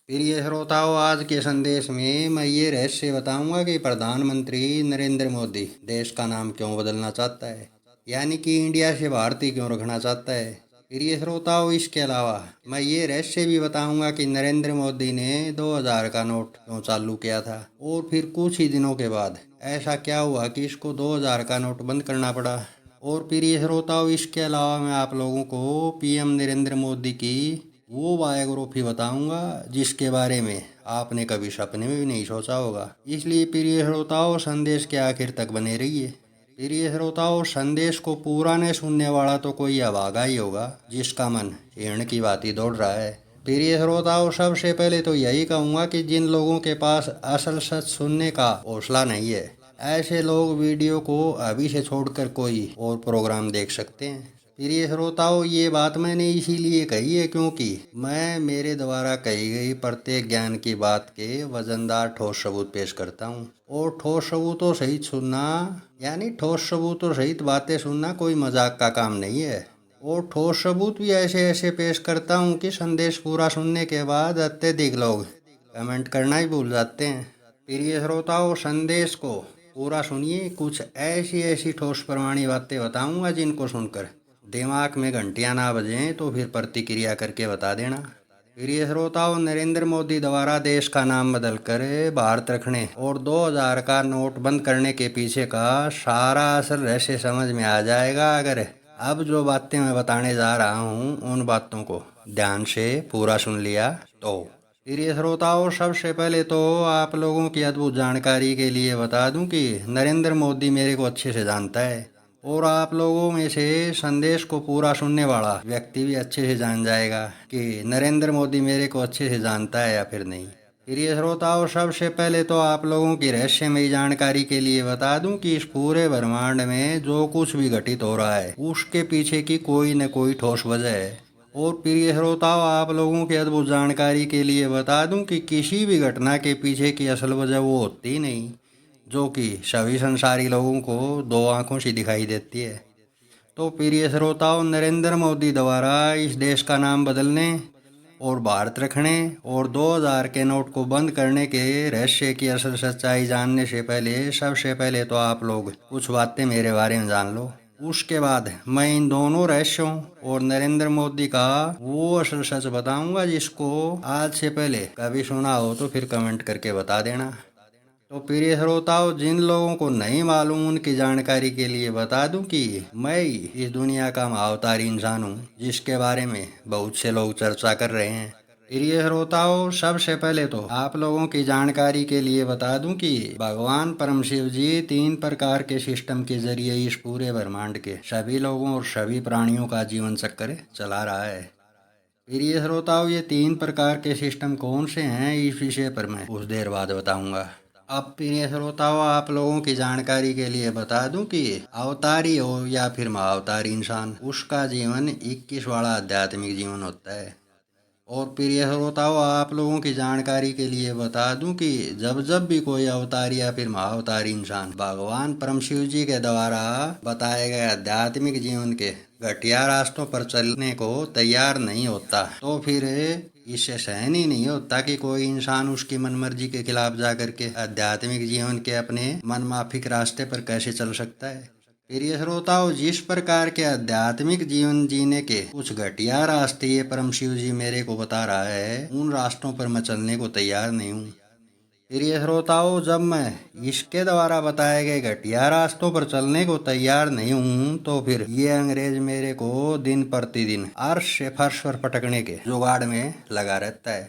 प्रिय श्रोताओं, आज के संदेश में मैं ये रहस्य बताऊंगा कि प्रधानमंत्री नरेंद्र मोदी देश का नाम क्यों बदलना चाहता है, यानी कि इंडिया से भारतीय क्यों रखना चाहता है। प्रिय श्रोताओं, इसके अलावा मैं ये रहस्य भी बताऊंगा कि नरेंद्र मोदी ने 2000 का नोट क्यों चालू किया था और फिर कुछ ही दिनों के बाद ऐसा क्या हुआ कि इसको 2000 का नोट बंद करना पड़ा। और प्रिय श्रोताओं, इसके अलावा मैं आप लोगों को पीएम नरेंद्र मोदी की वो बायोग्राफी बताऊंगा जिसके बारे में आपने कभी सपने में भी नहीं सोचा होगा। इसलिए प्रिय श्रोताओं, संदेश के आखिर तक बने रहिए। प्रिय श्रोताओं, संदेश को पूरा न सुनने वाला तो कोई अभागा ही होगा जिसका मन हिरण की भांति दौड़ रहा है। प्रिय श्रोताओं, सबसे पहले तो यही कहूँगा कि जिन लोगों के पास असल सच सुनने का हौसला नहीं है, ऐसे लोग वीडियो को अभी से छोड़कर कोई और प्रोग्राम देख सकते हैं। प्रिय श्रोताओं, ये बात मैंने इसीलिए कही है क्योंकि मैं मेरे द्वारा कही गई प्रत्येक ज्ञान की बात के वजनदार ठोस सबूत पेश करता हूँ। और ठोस सबूतों सहित सुनना, यानी ठोस सबूतों सहित बातें सुनना कोई मजाक का काम नहीं है। और ठोस सबूत भी ऐसे ऐसे पेश करता हूँ कि संदेश पूरा सुनने के बाद अत्यधिक लोग कमेंट करना ही भूल जाते हैं। प्रिय श्रोताओं, संदेश को पूरा सुनिए। कुछ ऐसी ऐसी ठोस प्रमाणी बातें बताऊंगा जिनको सुनकर दिमाग में घंटियां ना बजें तो फिर प्रतिक्रिया करके बता देना। प्रिय श्रोताओं, नरेंद्र मोदी द्वारा देश का नाम बदलकर भारत रखने और 2000 का नोट बंद करने के पीछे का सारा असल रहस्य समझ में आ जाएगा अगर अब जो बातें मैं बताने जा रहा हूँ उन बातों को ध्यान से पूरा सुन लिया तो। प्रिय श्रोताओं, सबसे पहले तो आप लोगों की अद्भुत जानकारी के लिए बता दूं कि नरेंद्र मोदी मेरे को अच्छे से जानता है और आप लोगों में से संदेश को पूरा सुनने वाला व्यक्ति भी अच्छे से जान जाएगा कि नरेंद्र मोदी मेरे को अच्छे से जानता है या फिर नहीं। प्रिय श्रोताओं, सबसे पहले तो आप लोगों की रहस्यमयी जानकारी के लिए बता दूं कि इस पूरे ब्रह्मांड में जो कुछ भी घटित हो रहा है उसके पीछे की कोई न कोई ठोस वजह है। और प्रिय श्रोताओं, आप लोगों की अद्भुत जानकारी के लिए बता दूं कि किसी भी घटना के पीछे की असल वजह वो होती नहीं जो कि सभी संसारी लोगों को दो आंखों से दिखाई देती है। तो प्रिय श्रोताओं, नरेंद्र मोदी द्वारा इस देश का नाम बदलने और भारत रखने और 2000 के नोट को बंद करने के रहस्य की असल सच्चाई जानने से पहले सबसे पहले तो आप लोग कुछ बातें मेरे बारे में जान लो। उसके बाद मैं इन दोनों रहस्यों और नरेंद्र मोदी का वो असल सच बताऊंगा जिसको आज से पहले कभी सुना हो तो फिर कमेंट करके बता देना। तो प्रिय श्रोताओं, जिन लोगों को नहीं मालूम उनकी जानकारी के लिए बता दूं कि मैं ही इस दुनिया का महाअवतारी इंसान हूं जिसके बारे में बहुत से लोग चर्चा कर रहे हैं। प्रिय श्रोताओं, सबसे पहले तो आप लोगों की जानकारी के लिए बता दूं कि भगवान परम शिव जी 3 प्रकार के सिस्टम के जरिए इस पूरे ब्रह्मांड के सभी लोगों और सभी प्राणियों का जीवन चक्र चला रहा है। प्रिय श्रोताओं, ये 3 प्रकार के सिस्टम कौन से हैं इस विषय पर मैं कुछ देर बाद बताऊंगा। अब प्रिय श्रोताओं, आप लोगों की जानकारी के लिए बता दूं कि अवतारी हो या फिर महाअवतारी इंसान, उसका जीवन 21 वाला आध्यात्मिक जीवन होता है। और प्रिय श्रोताओं, आप लोगों की जानकारी के लिए बता दूं कि जब जब भी कोई अवतारी या फिर महाअवतारी इंसान भगवान परम शिव जी के द्वारा बताए गए आध्यात्मिक जीवन के घटिया रास्तों पर चलने को तैयार नहीं होता तो फिर इससे सहन ही नहीं होता कि कोई इंसान उसकी मनमर्जी के खिलाफ जाकर के आध्यात्मिक जीवन के अपने मनमाफिक रास्ते पर कैसे चल सकता है। प्रिय श्रोताओं, जिस प्रकार के आध्यात्मिक जीवन जीने के कुछ घटिया रास्ते ये परम शिव जी मेरे को बता रहा है, उन रास्तों पर मैं चलने को तैयार नहीं हूँ। प्रिय श्रोताओं, जब मैं इसके द्वारा बताए गए घटिया रास्तों पर चलने को तैयार नहीं हूँ तो फिर ये अंग्रेज मेरे को दिन प्रतिदिन अर्श से फर्श पर पटकने के जुगाड़ में लगा रहता है।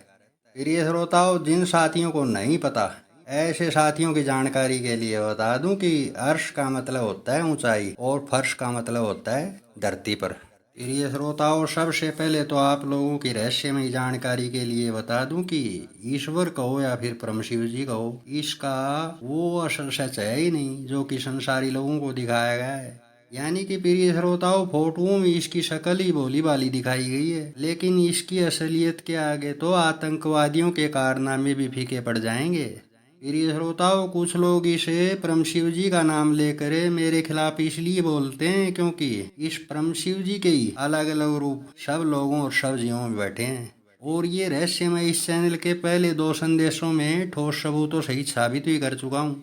प्रिय श्रोताओं, जिन साथियों को नहीं पता, ऐसे साथियों की जानकारी के लिए बता दूं कि अर्श का मतलब होता है ऊंचाई और फर्श का मतलब होता है धरती पर। प्रिय श्रोताओं, सबसे पहले तो आप लोगों की रहस्यमयी जानकारी के लिए बता दूं कि ईश्वर कहो या फिर परम शिव जी कहो, इसका वो असल सच है ही नहीं जो कि संसारी लोगों को दिखाया गया है। यानी कि प्रिय श्रोताओं, फोटोओं में इसकी शक्ल ही भोली भाली दिखाई गई है, लेकिन इसकी असलियत के आगे तो आतंकवादियों के कारनामे भी फीके पड़ जाएंगे। प्रिय श्रोताओं, कुछ लोग इसे परम शिव जी का नाम लेकर मेरे खिलाफ इसलिए बोलते हैं क्योंकि इस परम शिव जी के ही अलग अलग रूप सब लोगों और सब जीवों में बैठे हैं। और ये रहस्य मैं इस चैनल के पहले 2 संदेशों में ठोस सबूतों सहित साबित भी कर चुका हूँ।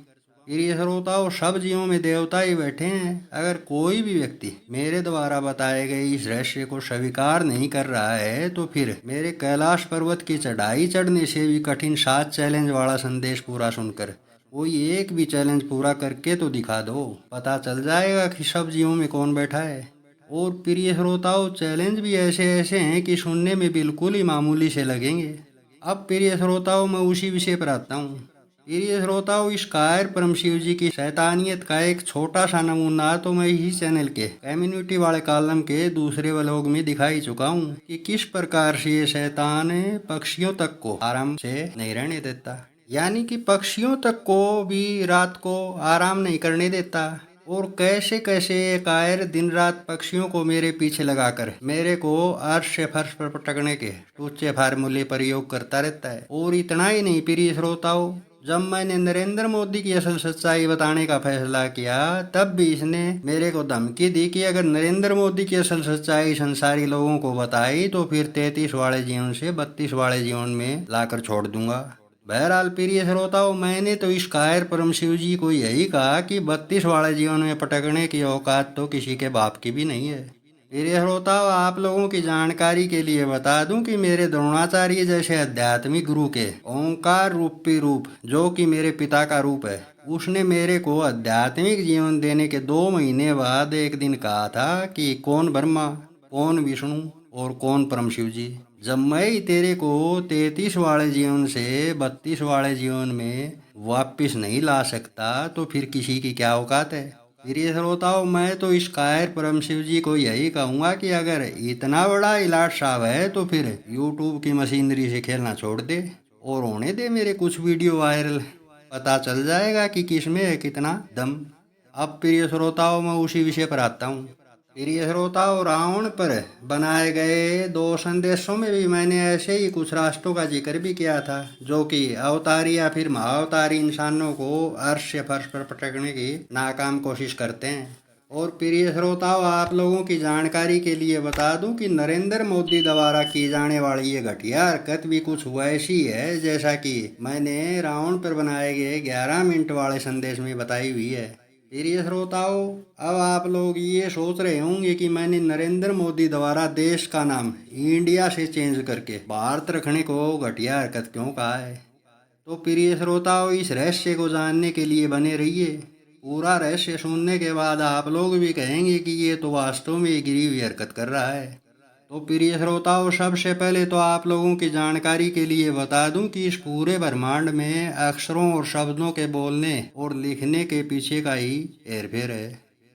प्रिय श्रोताओं, सब जीवों में देवता ही बैठे हैं। अगर कोई भी व्यक्ति मेरे द्वारा बताए गए इस रहस्य को स्वीकार नहीं कर रहा है तो फिर मेरे कैलाश पर्वत की चढ़ाई चढ़ने से भी कठिन 7 चैलेंज वाला संदेश पूरा सुनकर कोई एक भी चैलेंज पूरा करके तो दिखा दो, पता चल जाएगा कि सब जीवों में कौन बैठा है। और प्रिय श्रोताओं, चैलेंज भी ऐसे ऐसे हैं कि सुनने में बिल्कुल ही मामूली से लगेंगे। अब प्रिय श्रोताओं, मैं उसी विषय पर आता हूँ। प्रिय श्रोताओं, इस कायर परम शिव जी की शैतानियत का एक छोटा सा नमूना तो मैं इसी चैनल के कम्युनिटी वाले कॉलम के दूसरे व्लॉग में दिखा ही चुका हूँ कि किस प्रकार से ये शैतान पक्षियों तक को आराम से नहीं रहने देता, यानी कि पक्षियों तक को भी रात को आराम नहीं करने देता। और कैसे कैसे ये कायर दिन रात पक्षियों को मेरे पीछे लगाकर मेरे को अर्श से फर्श पर पटकने के टूचे फार्मूले प्रयोग करता रहता है। और इतना ही नहीं प्रिय श्रोताओं, जब मैंने नरेंद्र मोदी की असल सच्चाई बताने का फैसला किया तब भी इसने मेरे को धमकी दी कि अगर नरेंद्र मोदी की असल सच्चाई संसारी लोगों को बताई तो फिर 33 वाले जीवन से 32 वाले जीवन में लाकर छोड़ दूंगा। बहरहाल प्रिय श्रोताओं, मैंने तो इस कायर परम शिव जी को यही कहा कि 32 वाले जीवन में पटकने की औकात तो किसी के बाप की भी नहीं है। प्रिय श्रोताओं, आप लोगों की जानकारी के लिए बता दूं कि मेरे द्रोणाचार्य जैसे आध्यात्मिक गुरु के ओंकार रूपी रूप, जो कि मेरे पिता का रूप है, उसने मेरे को आध्यात्मिक जीवन देने के 2 महीने बाद एक दिन कहा था कि कौन ब्रह्मा, कौन विष्णु और कौन परम शिव जी। जब मैं ही तेरे को 33 वाले जीवन से 32 वाले जीवन में वापिस नहीं ला सकता तो फिर किसी की क्या औकात है। प्रिय श्रोताओं, मैं तो इस कायर परम शिव जी को यही कहूँगा कि अगर इतना बड़ा इलाज साहब है तो फिर यूट्यूब की मशीनरी से खेलना छोड़ दे और होने दे मेरे कुछ वीडियो वायरल, पता चल जाएगा कि किसमें है कितना दम। अब प्रिय श्रोताओं, मैं उसी विषय पर आता हूँ। प्रिय श्रोताओं, रावण पर बनाए गए 2 संदेशों में भी मैंने ऐसे ही कुछ रास्तों का जिक्र भी किया था जो कि अवतारी या फिर महाअवतारी इंसानों को अर्श या फर्श पर पटकने की नाकाम कोशिश करते हैं। और प्रिय श्रोताओं, आप लोगों की जानकारी के लिए बता दूं कि नरेंद्र मोदी द्वारा की जाने वाली ये घटिया हरकत भी कुछ वैसी है जैसा कि मैंने रावण पर बनाए गए 11 मिनट वाले संदेश में बताई हुई है। प्रिय श्रोताओं, अब आप लोग ये सोच रहे होंगे कि मैंने नरेंद्र मोदी द्वारा देश का नाम इंडिया से चेंज करके भारत रखने को घटिया हरकत क्यों कहा है। तो प्रिय श्रोताओं, इस रहस्य को जानने के लिए बने रहिए। पूरा रहस्य सुनने के बाद आप लोग भी कहेंगे कि ये तो वास्तव में गिरी हुई हरकत कर रहा है। तो प्रिय श्रोताओं, सबसे पहले तो आप लोगों की जानकारी के लिए बता दूं कि इस पूरे ब्रह्मांड में अक्षरों और शब्दों के बोलने और लिखने के पीछे का ही हेरफेर है।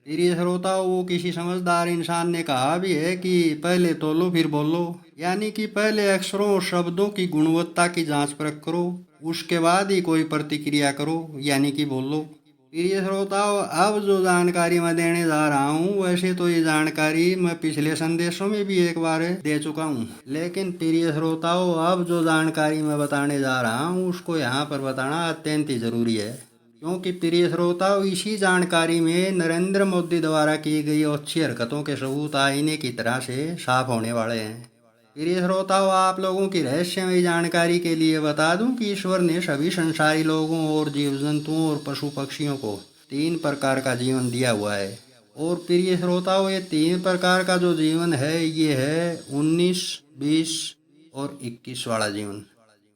प्रिय श्रोताओं, वो किसी समझदार इंसान ने कहा भी है कि पहले तोलो फिर बोलो, यानी कि पहले अक्षरों और शब्दों की गुणवत्ता की जांच परख करो, उसके बाद ही कोई प्रतिक्रिया करो, यानी कि बोलो। प्रिय श्रोताओं, अब जो जानकारी मैं देने जा रहा हूँ वैसे तो ये जानकारी मैं पिछले संदेशों में भी एक बार दे चुका हूँ, लेकिन प्रिय श्रोताओं, अब जो जानकारी मैं बताने जा रहा हूँ उसको यहाँ पर बताना अत्यंत ही जरूरी है, क्योंकि प्रिय श्रोताओं, इसी जानकारी में नरेंद्र मोदी द्वारा की गई अच्छी हरकतों के सबूत आईने की तरह से साफ होने वाले हैं। प्रिय श्रोताओं, आप लोगों की रहस्यमयी जानकारी के लिए बता दूं कि ईश्वर ने सभी संसारी लोगों और जीव जंतुओं और पशु पक्षियों को 3 प्रकार का जीवन दिया हुआ है। और प्रिय श्रोताओं, ये 3 प्रकार का जो जीवन है ये है 19, 20 और 21 वाला जीवन।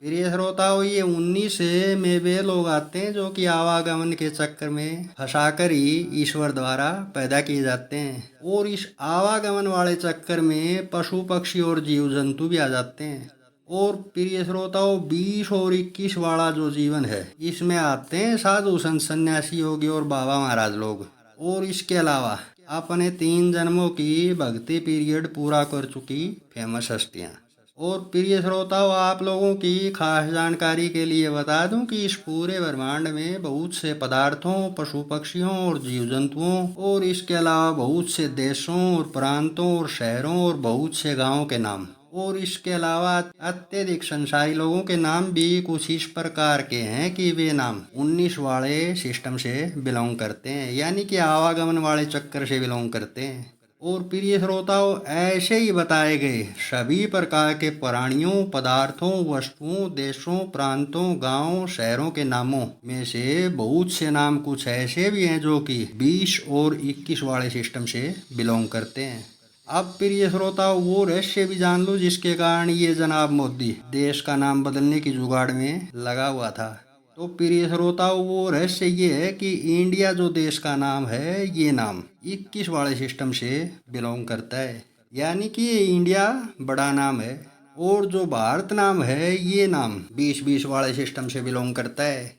प्रिय श्रोताओं, ये 19 में वे लोग आते हैं जो कि आवागमन के चक्कर में फंसाकर ही ईश्वर द्वारा पैदा किए जाते हैं, और इस आवागमन वाले चक्कर में पशु पक्षी और जीव जंतु भी आ जाते हैं। और प्रिय श्रोताओं, 20 और 21 वाला जो जीवन है इसमें आते हैं साधु संत सन्यासी योगी और बाबा महाराज लोग, और इसके अलावा अपने 3 जन्मों की भक्ति पीरियड पूरा कर चुकी फेमस हस्तियाँ। और प्रिय श्रोताओं, आप लोगों की खास जानकारी के लिए बता दूं कि इस पूरे ब्रह्मांड में बहुत से पदार्थों, पशु पक्षियों और जीव जंतुओं और इसके अलावा बहुत से देशों और प्रांतों और शहरों और बहुत से गांवों के नाम और इसके अलावा अत्यधिक संसारी लोगों के नाम भी कुछ इस प्रकार के हैं कि वे नाम 19 वाले सिस्टम से बिलोंग करते हैं, यानी कि आवागमन वाले चक्कर से बिलोंग करते हैं। और प्रिय श्रोताओं, ऐसे ही बताए गए सभी प्रकार के प्राणियों, पदार्थों, वस्तुओं, देशों, प्रांतों, गांवों, शहरों के नामों में से बहुत से नाम कुछ ऐसे भी हैं जो कि 20 और 21 वाले सिस्टम से बिलोंग करते हैं। अब प्रिय श्रोताओं, वो रहस्य भी जान लो जिसके कारण ये जनाब मोदी देश का नाम बदलने की जुगाड़ में लगा हुआ था। तो प्रिय श्रोताओं, वो रहस्य ये है कि इंडिया जो देश का नाम है, ये नाम 21 वाले सिस्टम से बिलोंग करता है, यानी कि ये इंडिया बड़ा नाम है। और जो भारत नाम है, ये नाम 20-20 वाले सिस्टम से बिलोंग करता है।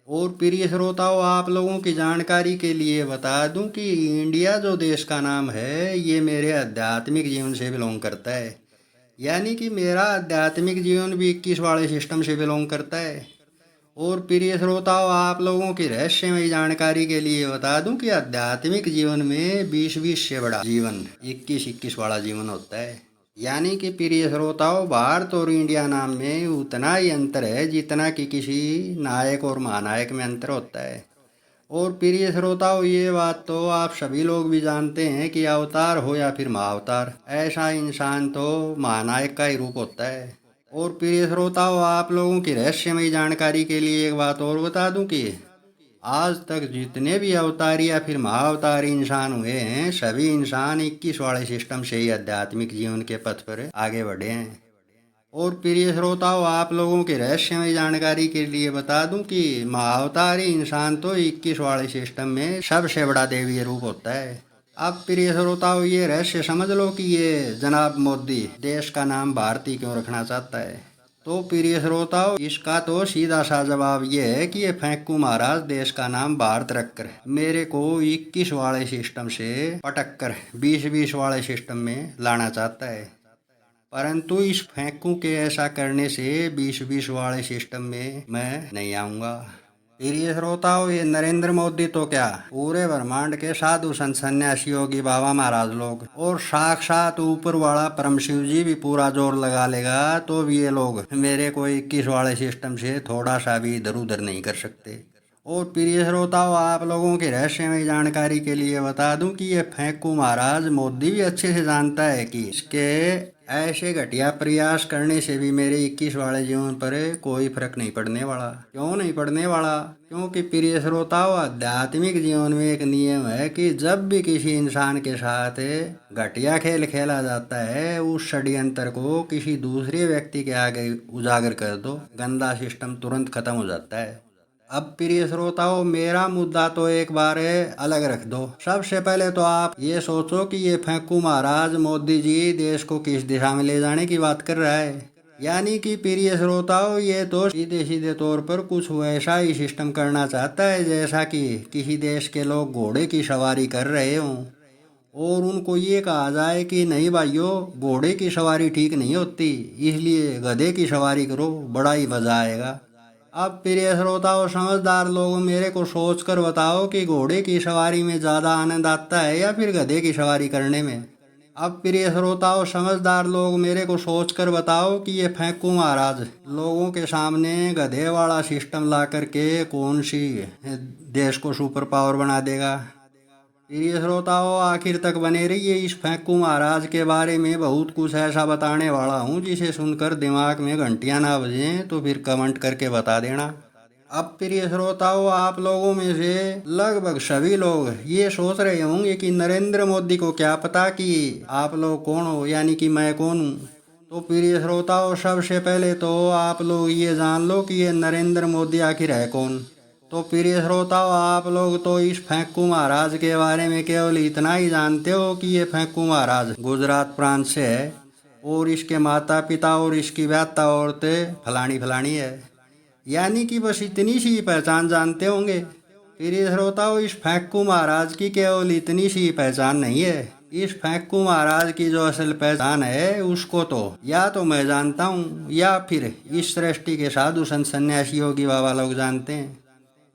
और प्रिय श्रोताओं, आप लोगों की जानकारी के लिए बता दूं कि इंडिया जो देश का नाम है, ये मेरे आध्यात्मिक जीवन से बिलोंग करता है, यानी कि मेरा आध्यात्मिक जीवन भी 21 वाले सिस्टम से बिलोंग करता है। और प्रिय श्रोताओं, आप लोगों की रहस्यमयी जानकारी के लिए बता दूं कि आध्यात्मिक जीवन में 20-20 से बड़ा जीवन 21-21 वाला जीवन होता है। यानी कि प्रिय श्रोताओं, भारत और इंडिया नाम में उतना ही अंतर है जितना कि किसी नायक और महानायक में अंतर होता है। और प्रिय श्रोताओं, ये बात तो आप सभी लोग भी जानते हैं कि अवतार हो या फिर महाअवतार, ऐसा इंसान तो महानायक का ही रूप होता है। और प्रिय श्रोताओं, आप लोगों की रहस्यमयी जानकारी के लिए एक बात और बता दूं कि आज तक जितने भी अवतार या फिर महाअवतार इंसान हुए हैं, सभी इंसान 21 वाले सिस्टम से ही आध्यात्मिक जीवन के पथ पर आगे बढ़े हैं। और प्रिय श्रोताओं, आप लोगों की रहस्यमय जानकारी के लिए बता दूं कि महाअवतारी इंसान तो 21 वाले सिस्टम में सबसे बड़ा देवीय रूप होता है। अब प्रिय श्रोताओं, ये रहस्य समझ लो कि ये जनाब मोदी देश का नाम भारती क्यों रखना चाहता है। तो प्रिय श्रोताओं, इसका तो सीधा सा जवाब ये है कि ये फेंकू महाराज देश का नाम भारत रखकर मेरे को 21 वाले सिस्टम से पटक कर 20-20 वाले सिस्टम में लाना चाहता है। परंतु इस फेंकू के ऐसा करने से 20-20 वाले सिस्टम में मैं नहीं आऊँगा। प्रिय श्रोताओं, ये नरेंद्र मोदी तो क्या, पूरे ब्रह्मांड के साधु संत सन्यासी योगी बाबा महाराज लोग और साक्षात ऊपर वाला परम शिव जी भी पूरा जोर लगा लेगा तो भी ये लोग मेरे को 21 वाले सिस्टम से थोड़ा सा भी इधर उधर नहीं कर सकते। और प्रिय श्रोताओं, आप लोगों की रहस्यमय जानकारी के लिए बता दूं कि ये फेंकू महाराज मोदी भी अच्छे से जानता है कि इसके ऐसे घटिया प्रयास करने से भी मेरे 21 वाले जीवन पर कोई फर्क नहीं पड़ने वाला। क्यों नहीं पड़ने वाला? क्योंकि प्रिय श्रोताओं, आध्यात्मिक जीवन में एक नियम है कि जब भी किसी इंसान के साथ घटिया खेल खेला जाता है, उस षड्यंत्र को किसी दूसरे व्यक्ति के आगे उजागर कर दो, गंदा सिस्टम तुरंत खत्म हो जाता है। अब प्रिय श्रोताओं, मेरा मुद्दा तो एक बार अलग रख दो। सबसे पहले तो आप ये सोचो कि ये फेंकू महाराज मोदी जी देश को किस दिशा में ले जाने की बात कर रहा है। यानी कि प्रिय श्रोताओं, ये तो सीधे सीधे तौर पर कुछ वैसा ही सिस्टम करना चाहता है जैसा कि किसी देश के लोग घोड़े की सवारी कर रहे हों और उनको ये कहा जाए कि नहीं भाइयों, घोड़े की सवारी ठीक नहीं होती, इसलिए गधे की सवारी करो, बड़ा ही मजा आएगा। अब प्रिय श्रोताओं, समझदार लोग मेरे को सोच कर बताओ कि घोड़े की सवारी में ज़्यादा आनंद आता है या फिर गधे की सवारी करने में। अब प्रिय श्रोताओं, समझदार लोग मेरे को सोच कर बताओ कि ये फेंकू महाराज लोगों के सामने गधे वाला सिस्टम ला करके कौन सी देश को सुपर पावर बना देगा। प्रिय श्रोताओं, आखिर तक बने रहिए। इस फेंकू महाराज के बारे में बहुत कुछ ऐसा बताने वाला हूँ जिसे सुनकर दिमाग में घंटियाँ ना बजें तो फिर कमेंट करके बता देना। अब प्रिय श्रोताओं, आप लोगों में से लगभग सभी लोग ये सोच रहे होंगे कि नरेंद्र मोदी को क्या पता कि आप लोग कौन हो, यानी कि मैं कौन हूँ। तो प्रिय श्रोताओं, सबसे पहले तो आप लोग ये जान लो कि ये नरेंद्र मोदी आखिर है कौन। तो प्रिय श्रोताओं, आप लोग तो इस फेंकू महाराज के बारे में केवल इतना ही जानते हो कि ये फेंकू महाराज गुजरात प्रांत से है और इसके माता पिता और इसकी व्याता औरतें फलानी फलानी है, यानी कि बस इतनी सी पहचान जानते होंगे। प्रिय श्रोताओं, इस फेंकू महाराज की केवल इतनी सी पहचान नहीं है। इस फेंकू महाराज की जो असल पहचान है उसको तो या तो मैं जानता हूँ या फिर इस सृष्टि के साधु संत सन्यासी योगी बाबा लोग जानते हैं।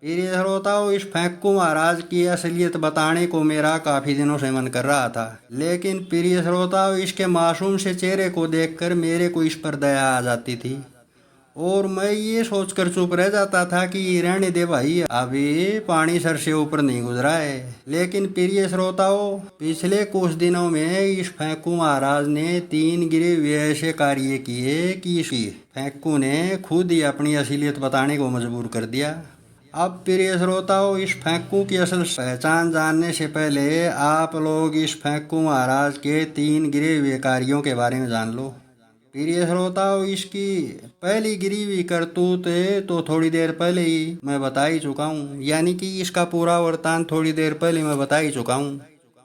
प्रिय श्रोताओं, इस फेंकू महाराज की असलियत बताने को मेरा काफ़ी दिनों से मन कर रहा था, लेकिन प्रिय श्रोताओं, इसके मासूम से चेहरे को देखकर मेरे को इस पर दया आ जाती थी और मैं ये सोचकर चुप रह जाता था कि रहने दे भाई, अभी पानी सर से ऊपर नहीं गुजरा है। लेकिन प्रिय श्रोताओं, पिछले कुछ दिनों में इस फेंकू महाराज ने 3 गिरे हुए ऐसे कार्य किए कि इस फेंकू ने खुद ही अपनी असलियत बताने को मजबूर कर दिया। अब प्रिय श्रोताओं, इस फेंकू की असल पहचान जानने से पहले आप लोग इस फेंकू महाराज के 3 गिरे हुए कार्यों के बारे में जान लो। प्रिय श्रोताओं, इसकी पहली गिरी हुई करतूत तो थोड़ी देर पहले ही मैं बता ही चुका हूँ, यानी कि इसका पूरा वृतांत थोड़ी देर पहले मैं बता ही चुका हूँ।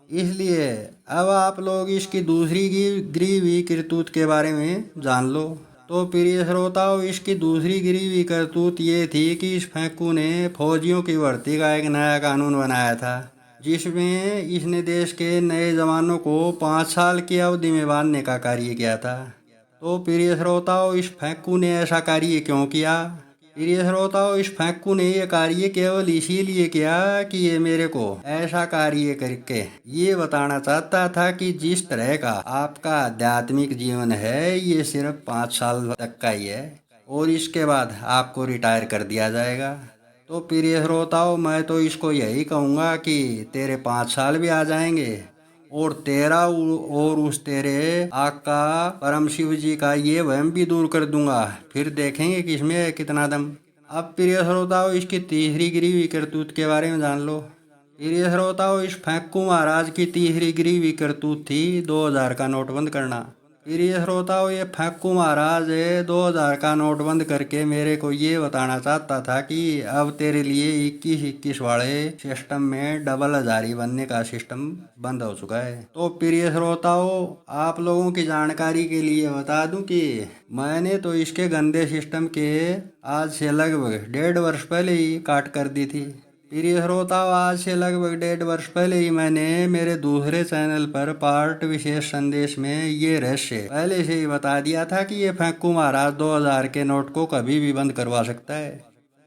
इसलिए अब आप लोग इसकी दूसरी गिरी हुई करतूत के बारे में जान लो। तो प्रिय श्रोताओं, इसकी दूसरी गिरी हुई करतूत ये थी कि इस फेंकू ने फौजियों की भर्ती का एक नया कानून बनाया था, जिसमें इसने देश के नए जवानों को 5 साल की अवधि में बांधने का कार्य किया था। तो प्रिय श्रोताओं, इस फेंकू ने ऐसा कार्य क्यों किया? प्रिय श्रोताओं, इस फेंकू ने ये कार्य केवल इसीलिए किया कि ये मेरे को ऐसा कार्य करके ये बताना चाहता था कि जिस तरह का आपका आध्यात्मिक जीवन है ये सिर्फ 5 साल तक का ही है और इसके बाद आपको रिटायर कर दिया जाएगा। तो प्रिय श्रोताओं, मैं तो इसको यही कहूँगा कि तेरे 5 साल भी आ जाएंगे और तेरा और उस तेरे आका परम शिव जी का ये वहम भी दूर कर दूंगा, फिर देखेंगे किसमें है कितना दम। अब प्रिय श्रोताओं, इसकी तीसरी गिरी हुई करतूत के बारे में जान लो। प्रिय श्रोताओं, इस फेंकू महाराज की तीसरी गिरी हुई करतूत थी 2000 का नोट बंद करना। प्रिय श्रोताओं, ये फेंकू महाराज 2000 का नोट बंद करके मेरे को ये बताना चाहता था कि अब तेरे लिए 21-21 वाले सिस्टम में डबल हजारी बनने का सिस्टम बंद हो चुका है। तो प्रिय श्रोताओं, आप लोगों की जानकारी के लिए बता दूं कि मैंने तो इसके गंदे सिस्टम के आज से लगभग 1.5 वर्ष पहले ही काट कर दी थी। प्रिय श्रोताओं, आज से लगभग 1.5 वर्ष पहले ही मैंने मेरे दूसरे चैनल पर पार्ट विशेष संदेश में ये रहस्य पहले से ही बता दिया था कि ये फेंकू महाराज 2000 के नोट को कभी भी बंद करवा सकता है।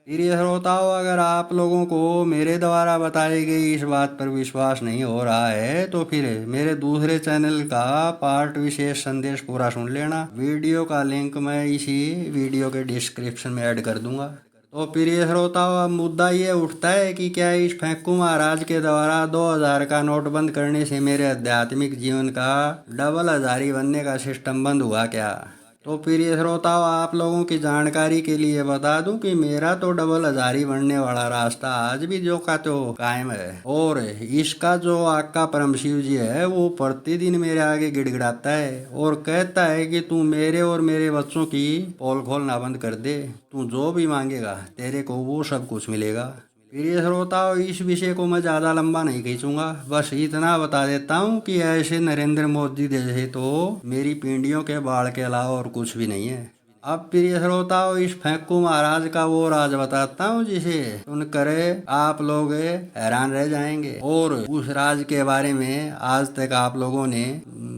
प्रिय श्रोताओं, अगर आप लोगों को मेरे द्वारा बताई गई इस बात पर विश्वास नहीं हो रहा है तो फिर मेरे दूसरे चैनल का पार्ट विशेष संदेश पूरा सुन लेना। वीडियो का लिंक मैं इसी वीडियो के डिस्क्रिप्शन में ऐड कर दूंगा। तो प्रिय श्रोताओं, अब मुद्दा ये उठता है कि क्या इस फेंकू महाराज के द्वारा 2000 का नोट बंद करने से मेरे आध्यात्मिक जीवन का डबल हजारी बनने का सिस्टम बंद हुआ क्या? तो प्रिय श्रोताओं, आप लोगों की जानकारी के लिए बता दूं कि मेरा तो डबल हजारी बनने वाला रास्ता आज भी जो का तो कायम है और इसका जो आका परम शिव जी है वो प्रतिदिन मेरे आगे गिड़गिड़ाता है और कहता है कि तू मेरे और मेरे बच्चों की पोल खोलना बंद कर दे, तू जो भी मांगेगा तेरे को वो सब कुछ मिलेगा। प्रिय श्रोताओं, इस विषय को मैं ज़्यादा लंबा नहीं खींचूंगा, बस इतना बता देता हूँ कि ऐसे नरेंद्र मोदी जैसे तो मेरी पीढ़ियों के बाढ़ के अलावा और कुछ भी नहीं है। अब प्रिय श्रोताओं, इस फेंकू महाराज का वो राज बताता हूँ जिसे सुनकर आप लोग हैरान रह जाएंगे और उस राज के बारे में आज तक आप लोगों ने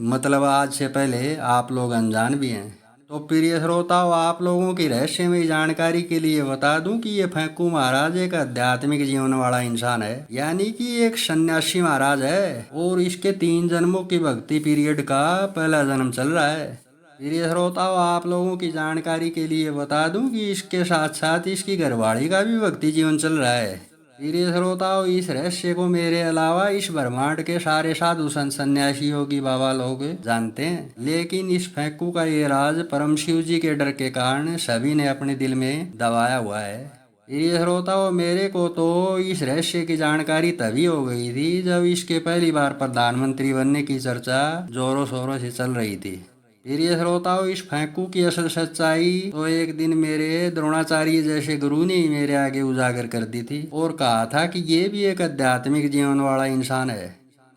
मतलब आज से पहले आप लोग अनजान भी हैं। तो प्रिय श्रोताओं, आप लोगों की रहस्यमयी जानकारी के लिए बता दूं कि ये फेंकू महाराज एक आध्यात्मिक जीवन वाला इंसान है, यानी कि एक सन्यासी महाराज है और इसके 3 जन्मों की भक्ति पीरियड का पहला जन्म चल रहा है। प्रिय श्रोताओं, आप लोगों की जानकारी के लिए बता दूं कि इसके साथ साथ इसकी घरवाली का भी भक्ति जीवन चल रहा है। प्रिय श्रोताओं, इस रहस्य को मेरे अलावा इस ब्रह्मांड के सारे साधु संत सन्यासी योगी बाबा लोग जानते हैं, लेकिन इस फेंकू का ये राज परम शिव जी के डर के कारण सभी ने अपने दिल में दबाया हुआ है। प्रिय श्रोताओं, मेरे को तो इस रहस्य की जानकारी तभी हो गई थी जब इसके पहली बार प्रधानमंत्री बनने की चर्चा जोरों शोरों से चल रही थी। प्रिय श्रोताओं, इस फेंकू की असल सच्चाई तो एक दिन मेरे द्रोणाचार्य जैसे गुरु ने ही मेरे आगे उजागर कर दी थी और कहा था कि ये भी एक आध्यात्मिक जीवन वाला इंसान है।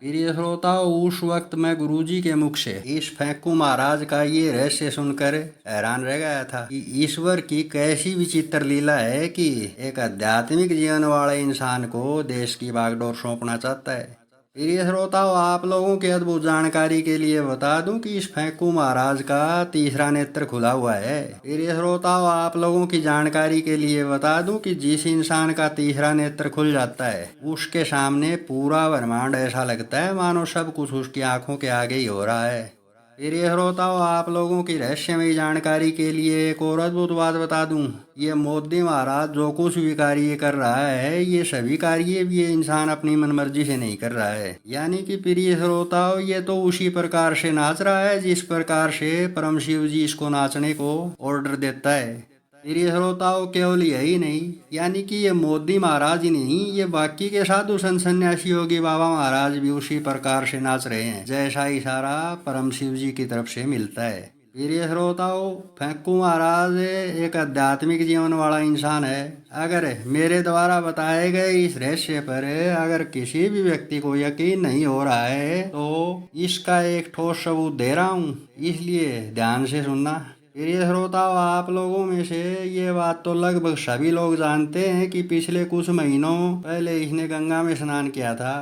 प्रिय श्रोताओं, उस वक्त मैं गुरुजी के मुख से इस फेंकू महाराज का ये रहस्य सुनकर हैरान रह गया था कि ईश्वर की कैसी विचित्र लीला है कि एक आध्यात्मिक जीवन वाले इंसान को देश की बागडोर सौंपना चाहता है। प्रिय श्रोताओं, आप लोगों की अद्भुत जानकारी के लिए बता दूं कि इस फेंकू महाराज का तीसरा नेत्र खुला हुआ है। प्रिय श्रोताओं, आप लोगों की जानकारी के लिए बता दूं कि जिस इंसान का तीसरा नेत्र खुल जाता है उसके सामने पूरा ब्रह्मांड ऐसा लगता है मानो सब कुछ उसकी आंखों के आगे ही हो रहा है। प्रिय श्रोताओं, आप लोगों की रहस्यमयी जानकारी के लिए एक और अद्भुत बात बता दूं। ये मोदी महाराज जो कुछ भी कार्य कर रहा है, ये सभी कार्य भी ये इंसान अपनी मनमर्जी से नहीं कर रहा है। यानी कि प्रिय श्रोताओं, ये तो उसी प्रकार से नाच रहा है जिस प्रकार से परम शिव जी इसको नाचने को ऑर्डर देता है। प्रिय श्रोताओं, केवल यही नहीं, यानी कि ये मोदी महाराज ही नहीं, ये बाकी के साधु संत सन्यासी योगी बाबा महाराज भी उसी प्रकार से नाच रहे हैं जैसा इशारा परम शिव जी की तरफ से मिलता है। प्रिय श्रोताओं, फेंकू महाराज एक आध्यात्मिक जीवन वाला इंसान है। अगर मेरे द्वारा बताए गए इस रहस्य पर अगर किसी भी व्यक्ति को यकीन नहीं हो रहा है तो इसका एक ठोस सबूत दे रहा हूँ, इसलिए ध्यान से सुनना। प्रिय श्रोताओं, आप लोगों में से ये बात तो लगभग सभी लोग जानते हैं कि पिछले कुछ महीनों पहले इसने गंगा में स्नान किया था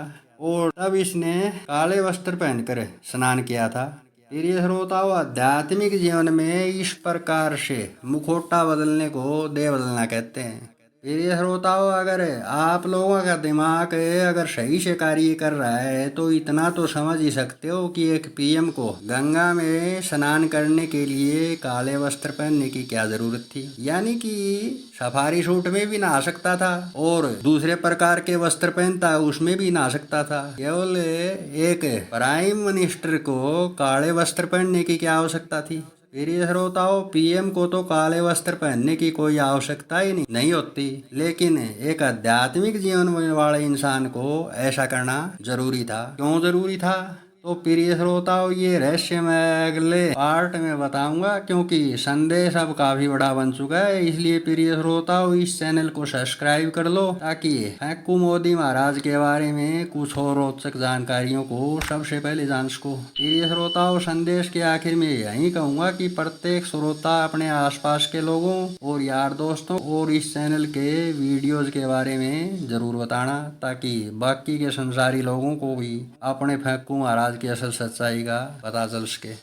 और तब इसने काले वस्त्र पहनकर स्नान किया था। प्रिय श्रोताओं, आध्यात्मिक जीवन में इस प्रकार से मुखौटा बदलने को देह बदलना कहते हैं। प्रिय श्रोताओं, अगर आप लोगों का दिमाग अगर सही से कार्य कर रहा है तो इतना तो समझ ही सकते हो कि एक पीएम को गंगा में स्नान करने के लिए काले वस्त्र पहनने की क्या जरूरत थी। यानी कि सफारी सूट में भी नहा सकता था और दूसरे प्रकार के वस्त्र पहनता उसमें भी नहा सकता था। केवल एक प्राइम मिनिस्टर को काले वस्त्र पहनने की क्या आवश्यकता थी। प्रिय श्रोताओं, पीएम को तो काले वस्त्र पहनने की कोई आवश्यकता ही नहीं होती, लेकिन एक आध्यात्मिक जीवन वाले इंसान को ऐसा करना जरूरी था। क्यों जरूरी था? तो प्रिय श्रोताओं, ये रहस्य मैं अगले पार्ट में बताऊंगा, क्योंकि संदेश अब काफी बड़ा बन चुका है। इसलिए प्रिय श्रोताओं, इस चैनल को सब्सक्राइब कर लो ताकि फेंकू मोदी महाराज के बारे में कुछ और रोचक जानकारियों को सबसे पहले जान सको। प्रिय श्रोताओं, संदेश के आखिर में यही कहूंगा कि प्रत्येक श्रोता अपने आसपास के लोगों और यार दोस्तों और इस चैनल के वीडियोज के बारे में जरूर बताना, ताकि बाकी के संसारी लोगों को भी अपने फेंकू महाराज की असल सच्चाई का पता चल सके।